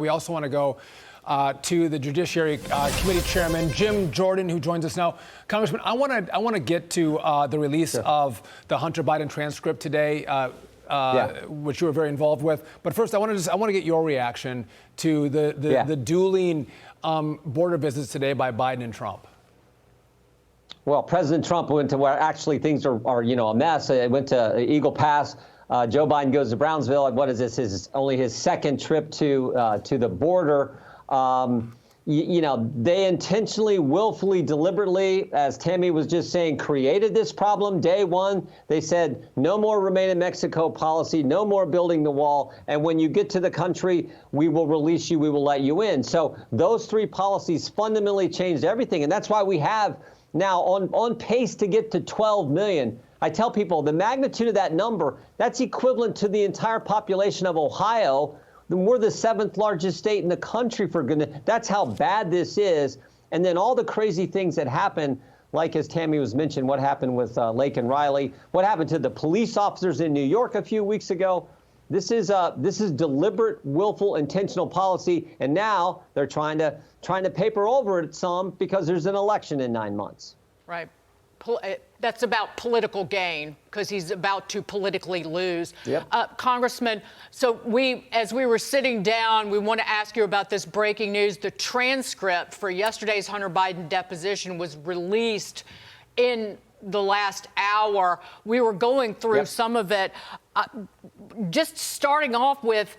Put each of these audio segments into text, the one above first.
We also want to go to the Judiciary Committee Chairman, Jim Jordan, who joins us now. Congressman, I want to get to the release of the Hunter Biden transcript today, which you were very involved with. But first, I want to get your reaction to the dueling border visits today by Biden and Trump. Well, President Trump went to where actually things are a mess. It went to Eagle Pass. Joe Biden goes to Brownsville. What is this? Only his second trip to the border. They intentionally, willfully, deliberately, as Tammy was just saying, created this problem. Day one, they said, no more remain in Mexico policy, no more building the wall. And when you get to the country, we will release you, we will let you in. So those three policies fundamentally changed everything. And that's why we have now on pace to get to 12 million. I tell people the magnitude of that number, that's equivalent to the entire population of Ohio. We're the 7th largest state in the country, for goodness. That's how bad this is. And then all the crazy things that happen, like as Tammy was mentioned, what happened with Lake and Riley, what happened to the police officers in New York a few weeks ago. This is deliberate, willful, intentional policy. And now they're trying to paper over it some because there's an election in 9 months. Right. That's about political gain because he's about to politically lose. Yep. Congressman, so as we were sitting down, we want to ask you about this breaking news. The transcript for yesterday's Hunter Biden deposition was released in the last hour. We were going through some of it. Just starting off with,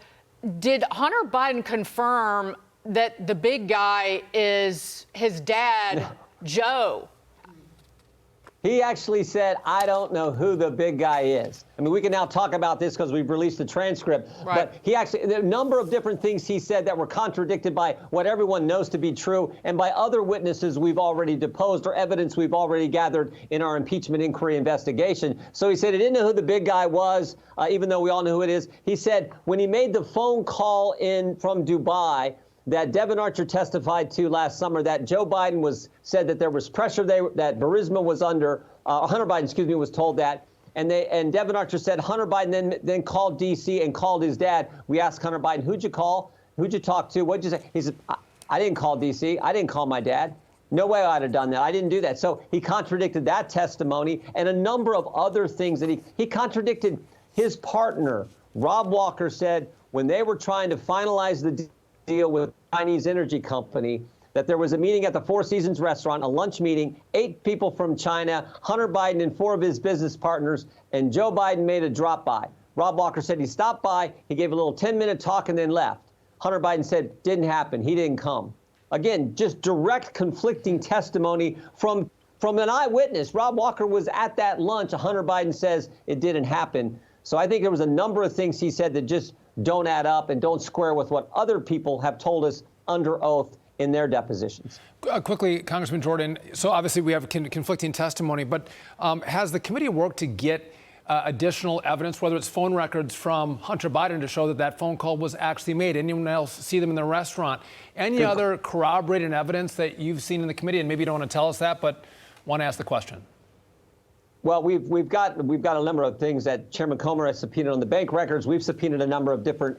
did Hunter Biden confirm that the big guy is his dad, Joe? He actually said, I don't know who the big guy is. I mean, we can now talk about this because we've released the transcript. Right. But he actually, there are a number of different things he said that were contradicted by what everyone knows to be true and by other witnesses we've already deposed or evidence we've already gathered in our impeachment inquiry investigation. So he said he didn't know who the big guy was, even though we all know who it is. He said when he made the phone call in from Dubai, that Devin Archer testified to last summer, that Joe Biden said that there was pressure that Burisma was under. Hunter Biden, was told that, and Devin Archer said Hunter Biden then called D.C. and called his dad. We asked Hunter Biden, who'd you call? Who'd you talk to? What'd you say? He said, I didn't call D.C. I didn't call my dad. No way I'd have done that. I didn't do that. So he contradicted that testimony and a number of other things that he contradicted. His partner, Rob Walker, said when they were trying to finalize the deal with a Chinese energy company, that there was a meeting at the Four Seasons restaurant, a lunch meeting, 8 people from China, Hunter Biden and 4 of his business partners, and Joe Biden made a drop by. Rob Walker said he stopped by, he gave a little 10-minute talk and then left. Hunter Biden said, didn't happen, he didn't come. Again, just direct conflicting testimony from an eyewitness. Rob Walker was at that lunch. Hunter Biden says it didn't happen. So I think there was a number of things he said that just don't add up and don't square with what other people have told us under oath in their depositions. Quickly, Congressman Jordan, so obviously we have conflicting testimony, but has the committee worked to get additional evidence, whether it's phone records from Hunter Biden to show that that phone call was actually made? Anyone else see them in the restaurant? Any other corroborating evidence that you've seen in the committee? And maybe you don't want to tell us that, but want to ask the question. Well, we've got a number of things that Chairman Comer has subpoenaed on the bank records. We've subpoenaed a number of different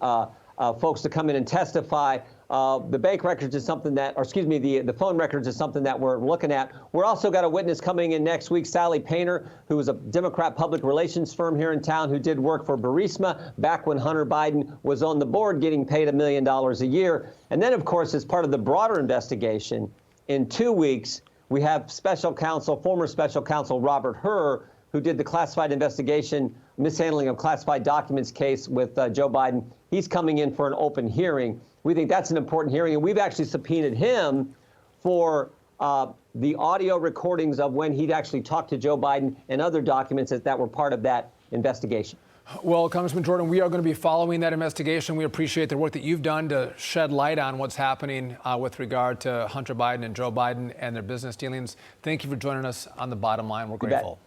folks to come in and testify. The bank records is something that, or excuse me, the phone records is something that we're looking at. We're also got a witness coming in next week, Sally Painter, who is a Democrat public relations firm here in town who did work for Burisma back when Hunter Biden was on the board getting paid $1 million a year. And then, of course, as part of the broader investigation, in 2 weeks, we have former special counsel Robert Hur, who did the classified investigation, mishandling of classified documents case with Joe Biden. He's coming in for an open hearing. We think that's an important hearing, and we've actually subpoenaed him for the audio recordings of when he'd actually talked to Joe Biden and other documents that were part of that investigation. Well, Congressman Jordan, we are going to be following that investigation. We appreciate the work that you've done to shed light on what's happening with regard to Hunter Biden and Joe Biden and their business dealings. Thank you for joining us on The Bottom Line. We're grateful.